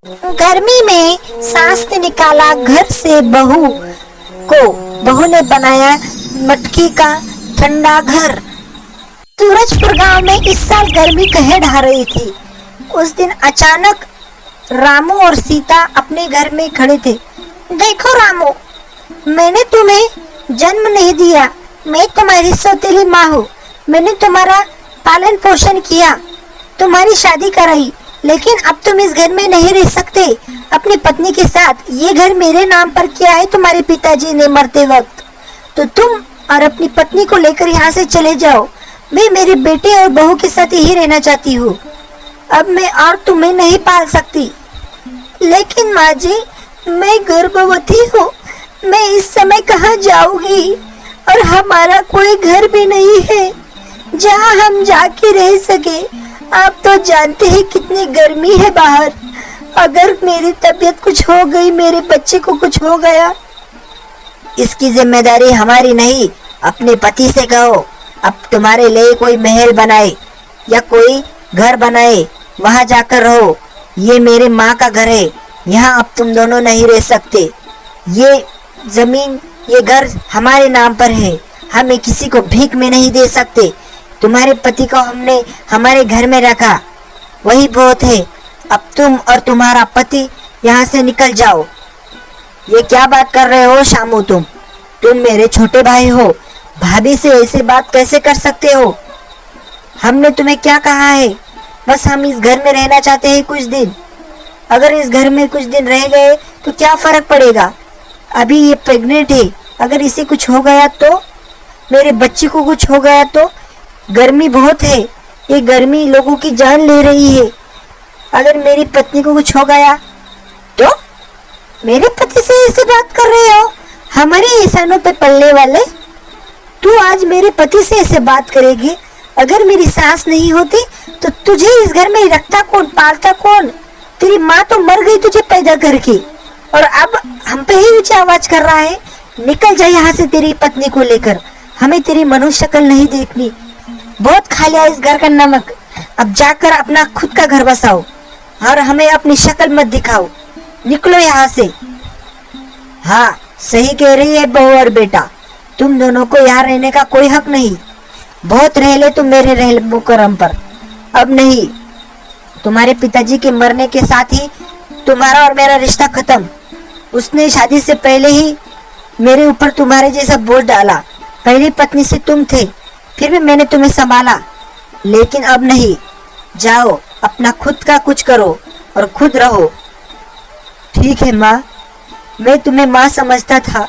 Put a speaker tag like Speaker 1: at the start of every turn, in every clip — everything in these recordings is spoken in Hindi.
Speaker 1: गर्मी में सांस ने निकाला घर से बहू ने बनाया मटकी का ठंडा घर। सूरजपुर गांव में इस साल गर्मी कहर ढा रही थी। उस दिन अचानक रामू और सीता अपने घर में खड़े थे। देखो रामू, मैंने तुम्हें जन्म नहीं दिया, मैं तुम्हारी सौतेली माँ हूँ। मैंने तुम्हारा पालन पोषण किया, तुम्हारी शादी कराई, लेकिन अब तुम इस घर में नहीं रह सकते अपनी पत्नी के साथ। ये घर मेरे नाम पर किया है तुम्हारे पिताजी ने मरते वक्त, तो तुम और अपनी पत्नी को लेकर यहाँ से चले जाओ। मैं मेरे बेटे और बहू के साथ यही रहना चाहती हूँ। अब मैं और तुम्हें नहीं पाल सकती। लेकिन माँ जी, मैं गर्भवती हूँ, मैं इस समय कहाँ जाऊंगी? और हमारा कोई घर भी नहीं है जहाँ हम जाके रह सके। आप तो जानते हैं कितनी गर्मी है बाहर। अगर मेरी तबीयत कुछ हो गई, मेरे बच्चे को कुछ हो गया, इसकी जिम्मेदारी हमारी नहीं, अपने पति से कहो अब तुम्हारे लिए कोई महल बनाए या कोई घर बनाए, वहां जाकर रहो। ये मेरे माँ का घर है, यहाँ अब तुम दोनों नहीं रह सकते। ये जमीन, ये घर हमारे नाम पर है, हमें किसी को भीख में नहीं दे सकते। तुम्हारे पति को हमने हमारे घर में रखा, वही बहुत है। अब तुम और तुम्हारा पति यहाँ से निकल जाओ। ये क्या बात कर रहे हो शामू? तुम मेरे छोटे भाई हो, भाभी से ऐसे बात कैसे कर सकते हो? हमने तुम्हें क्या कहा है? बस हम इस घर में रहना चाहते हैं कुछ दिन। अगर इस घर में कुछ दिन रह गए तो क्या फर्क पड़ेगा? अभी ये प्रेग्नेंट है, अगर इसे कुछ हो गया तो, मेरे बच्चे को कुछ हो गया तो, गर्मी बहुत है, ये गर्मी लोगों की जान ले रही है। अगर मेरी पत्नी को कुछ हो गया तो? मेरे पति से ऐसी बात कर रहे हो? हमारे एहसानों पे पलने वाले, तू आज मेरे पति से ऐसे बात करेगी? अगर मेरी सास नहीं होती तो तुझे इस घर में रखता कौन, पालता कौन? तेरी माँ तो मर गई तुझे पैदा करके, और अब हम पे ही ऊंची आवाज कर रहा है। निकल जा यहाँ से तेरी पत्नी को लेकर, हमें तेरी मनुष्य शक्ल नहीं देखनी। बहुत खा लिया इस घर का नमक, अब जाकर अपना खुद का घर बसाओ और हमें अपनी शक्ल मत दिखाओ। निकलो यहाँ से। हाँ, सही कह रही है बहू और बेटा, तुम दोनों को यहाँ रहने का कोई हक नहीं। बहुत रह ले तुम मेरे रहल मुकरम पर, अब नहीं। तुम्हारे पिताजी के मरने के साथ ही तुम्हारा और मेरा रिश्ता खत्म। उसने शादी से पहले ही मेरे ऊपर तुम्हारे जैसा बोझ डाला। पहली पत्नी से तुम थे, फिर भी मैंने तुम्हें संभाला, लेकिन अब नहीं। जाओ, अपना खुद का कुछ करो और खुद रहो। ठीक है माँ, मैं तुम्हें माँ समझता था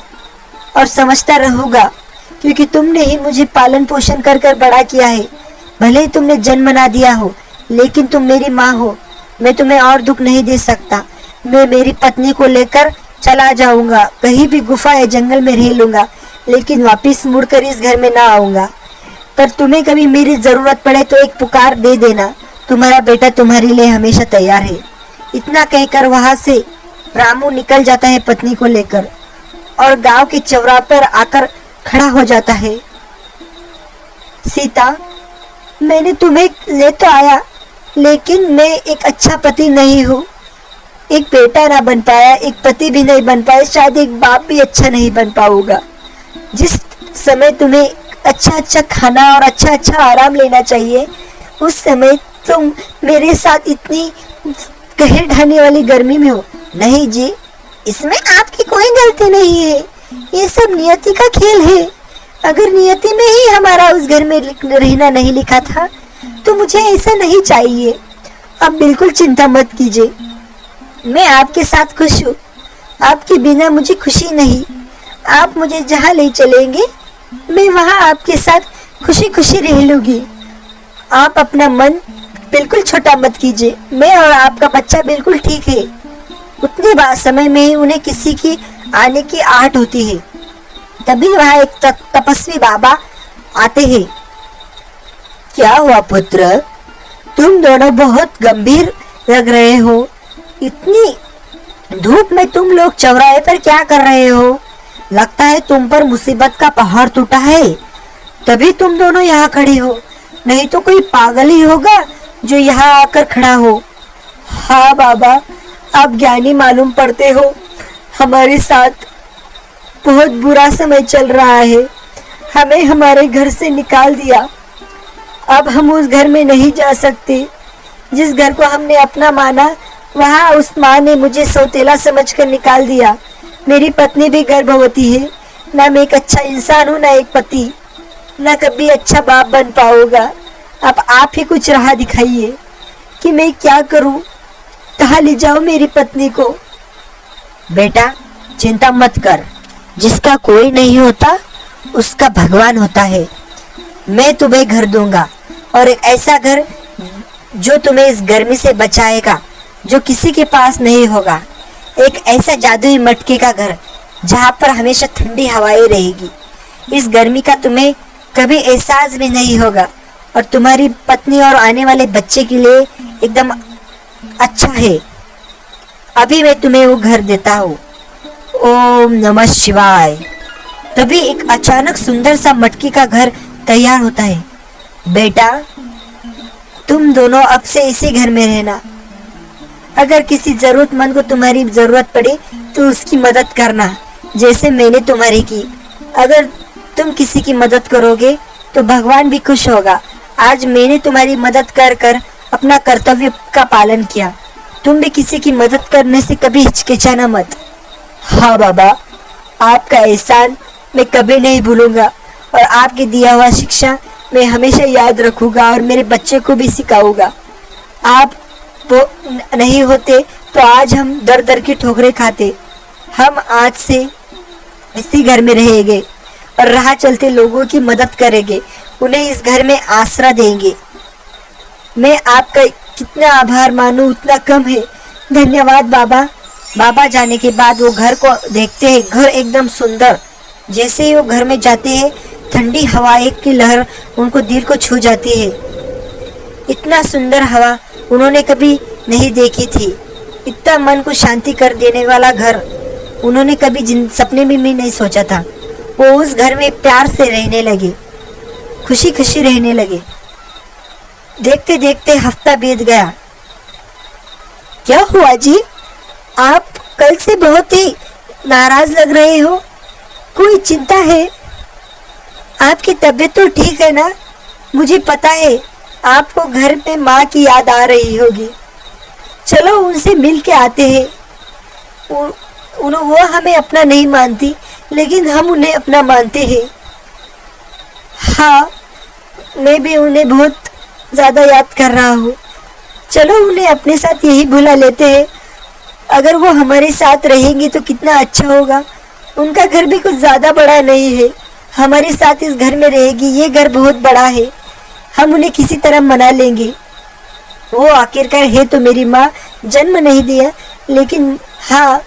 Speaker 1: और समझता रहूंगा, क्योंकि तुमने ही मुझे पालन पोषण कर कर बड़ा किया है। भले ही तुमने जन्म ना दिया हो, लेकिन तुम मेरी माँ हो। मैं तुम्हें और दुख नहीं दे सकता। मैं मेरी पत्नी को लेकर चला जाऊंगा, कहीं भी गुफा या जंगल में रह लूंगा, लेकिन वापिस मुड़कर इस घर में ना आऊंगा। पर तुम्हें कभी मेरी जरूरत पड़े तो एक पुकार दे देना, तुम्हारा बेटा तुम्हारे लिए हमेशा तैयार है। इतना कहकर वहां से रामू निकल जाता है पत्नी को लेकर और गांव के चौराहे पर आकर खड़ा हो जाता है। सीता, मैंने तुम्हें ले तो आया, लेकिन मैं एक अच्छा पति नहीं हूँ। एक बेटा ना बन पाया, एक पति भी नहीं बन पाया, शायद एक बाप भी अच्छा नहीं बन पाऊंगा। जिस समय तुम्हें अच्छा अच्छा खाना और अच्छा अच्छा आराम लेना चाहिए, उस समय तुम मेरे साथ इतनी कहर ढाने वाली गर्मी में हो। नहीं जी, इसमें आपकी कोई गलती नहीं है, ये सब नियति का खेल है। अगर नियति में ही हमारा उस घर में रहना नहीं लिखा था तो मुझे ऐसा नहीं चाहिए। अब बिल्कुल चिंता मत कीजिए, मैं आपके साथ खुश हूँ। आपके बिना मुझे खुशी नहीं। आप मुझे जहाँ ले चलेंगे मैं वहाँ आपके साथ खुशी खुशी रह लूंगी। आप अपना मन बिल्कुल छोटा मत कीजिए, मैं और आपका बच्चा बिल्कुल ठीक है। उतने समय में ही उन्हें किसी की आने की आहट होती है। तभी वहाँ एक तपस्वी बाबा आते हैं। क्या हुआ पुत्र, तुम दोनों बहुत गंभीर लग रहे हो। इतनी धूप में तुम लोग चौराहे पर क्या कर रहे हो? लगता है तुम पर मुसीबत का पहाड़ टूटा है, तभी तुम दोनों यहाँ खड़े हो। नहीं तो कोई पागल ही होगा जो यहाँ आकर खड़ा हो। हाँ बाबा, आप ज्ञानी मालूम पड़ते हो। हमारे साथ बहुत बुरा समय चल रहा है, हमें हमारे घर से निकाल दिया। अब हम उस घर में नहीं जा सकते जिस घर को हमने अपना माना। वहाँ उस माँ ने मुझे सौतेला समझकर निकाल दिया। मेरी पत्नी भी गर्भवती है। ना मैं एक अच्छा इंसान हूँ, ना एक पति, ना कभी अच्छा बाप बन पाऊंगा। अब आप ही कुछ राह दिखाइए कि मैं क्या करूं, कहाँ ले जाऊं मेरी पत्नी को। बेटा चिंता मत कर, जिसका कोई नहीं होता उसका भगवान होता है। मैं तुम्हें घर दूंगा, और एक ऐसा घर जो तुम्हें इस गर्मी से बचाएगा, जो किसी के पास नहीं होगा। एक ऐसा जादुई मटके का घर जहाँ पर हमेशा ठंडी हवाएं रहेगी। इस गर्मी का तुम्हें कभी एहसास भी नहीं होगा, और तुम्हारी पत्नी और आने वाले बच्चे के लिए एकदम अच्छा है। अभी मैं तुम्हें वो घर देता हूँ। ओम नमः शिवाय। तभी एक अचानक सुंदर सा मटकी का घर तैयार होता है। बेटा तुम दोनों अब से इसी घर में रहना। अगर किसी जरूरतमंद को तुम्हारी जरूरत पड़े तो उसकी मदद करना, जैसे मैंने तुम्हारी की। अगर तुम किसी की मदद करोगे तो भगवान भी खुश होगा। आज मैंने तुम्हारी मदद कर कर अपना कर्तव्य का पालन किया। तुम भी किसी की मदद करने से कभी हिचकिचाना मत। हाँ बाबा, आपका एहसान मैं कभी नहीं भूलूंगा, और आपके दिया हुआ शिक्षा मैं हमेशा याद रखूंगा और मेरे बच्चे को भी सिखाऊंगा। आप वो नहीं होते तो आज हम दर दर की ठोकरें खाते। हम आज से इसी घर में रहेंगे और राह चलते लोगों की मदद करेंगे, उन्हें इस घर में आसरा देंगे। मैं आपका कितना आभार मानूं उतना कम है। धन्यवाद बाबा। बाबा जाने के बाद वो घर को देखते हैं। घर एकदम सुंदर। जैसे ही वो घर में जाते हैं, ठंडी हवा एक की लहर उनको दिल को छू जाती है। इतना सुंदर हवा उन्होंने कभी नहीं देखी थी। इतना मन को शांति कर देने वाला घर उन्होंने कभी सपने में भी नहीं सोचा था। वो उस घर में प्यार से रहने लगे, खुशी खुशी रहने लगे। देखते देखते हफ्ता बीत गया। क्या हुआ जी, आप कल से बहुत ही नाराज लग रहे हो? कोई चिंता है? आपकी तबीयत तो ठीक है ना? मुझे पता है आपको घर में माँ की याद आ रही होगी। चलो उनसे मिल के आते हैं। वो हमें अपना नहीं मानती, लेकिन हम उन्हें अपना मानते हैं। हाँ, मैं भी उन्हें बहुत ज़्यादा याद कर रहा हूँ। चलो उन्हें अपने साथ यही बुला लेते हैं। अगर वो हमारे साथ रहेंगी तो कितना अच्छा होगा। उनका घर भी कुछ ज़्यादा बड़ा नहीं है, हमारे साथ इस घर में रहेगी। ये घर बहुत बड़ा है, हम उन्हें किसी तरह मना लेंगे। वो आखिरकार है तो मेरी माँ, जन्म नहीं दिया, लेकिन हाँ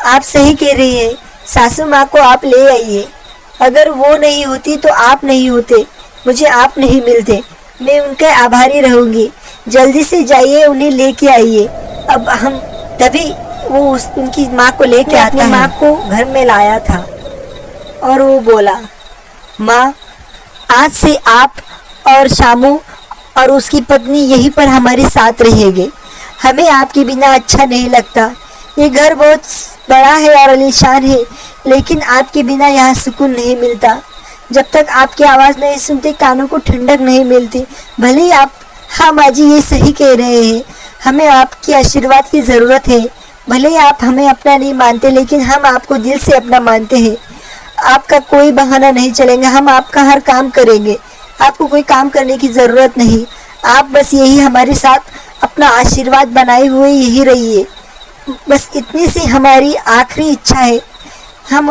Speaker 1: आप सही कह रही हैं। सासू माँ को आप ले आइए। अगर वो नहीं होती तो आप नहीं होते, मुझे आप नहीं मिलते। मैं उनके आभारी रहूँगी। जल्दी से जाइए, उन्हें लेके आइए। अब हम तभी वो उनकी माँ को लेके आता है। माँ को घर में लाया था और वो बोला, माँ आज से आप और शामू और उसकी पत्नी यहीं पर हमारे साथ रहेंगे। हमें आपके बिना अच्छा नहीं लगता। ये घर बहुत बड़ा है और आलीशान है, लेकिन आपके बिना यहाँ सुकून नहीं मिलता। जब तक आपकी आवाज़ नहीं सुनते कानों को ठंडक नहीं मिलती। भले ही आप, हाँ माँ जी ये सही कह रहे हैं, हमें आपके आशीर्वाद की ज़रूरत है। भले ही आप हमें अपना नहीं मानते, लेकिन हम आपको दिल से अपना मानते हैं। आपका कोई बहाना नहीं चलेगा, हम आपका हर काम करेंगे। आपको कोई काम करने की ज़रूरत नहीं। आप बस यही हमारे साथ अपना आशीर्वाद बनाए हुए यही रहिए। बस इतनी सी हमारी आखिरी इच्छा है। हम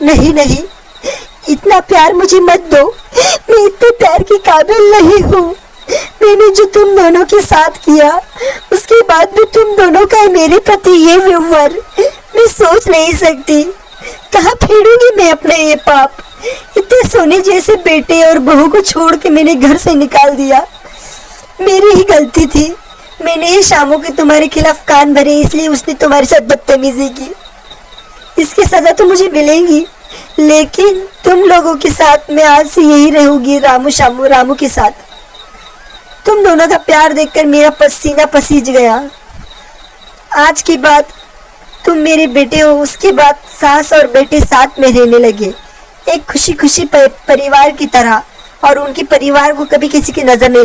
Speaker 1: नहीं नहीं, इतना प्यार मुझे मत दो। मैं इतने प्यार के काबिल नहीं हूँ। मैंने जो तुम दोनों के साथ किया, उसके बाद भी तुम दोनों का मेरे प्रति ये व्यवहार मैं सोच नहीं सकती। कहाँ फेरूंगी मैं अपने ये पाप? इतने सोने जैसे बेटे और बहू को छोड़ के मैंने घर से निकाल दिया। मेरी ही गलती थी। मैंने ही शामू के तुम्हारे खिलाफ कान भरे, इसलिए उसने तुम्हारे साथ बदतमीजी की। इसकी सजा तो मुझे मिलेगी, लेकिन तुम लोगों के साथ मैं आज से यही रहूंगी। रामू के साथ। तुम दोनों का प्यार देखकर मेरा पसीना पसीज गया। आज की बात तुम मेरे बेटे हो, उसके बाद सास और बेटे साथ में रहने लगे, एक खुशी खुशी परिवार की तरह, और उनके परिवार को कभी किसी की नजर नहीं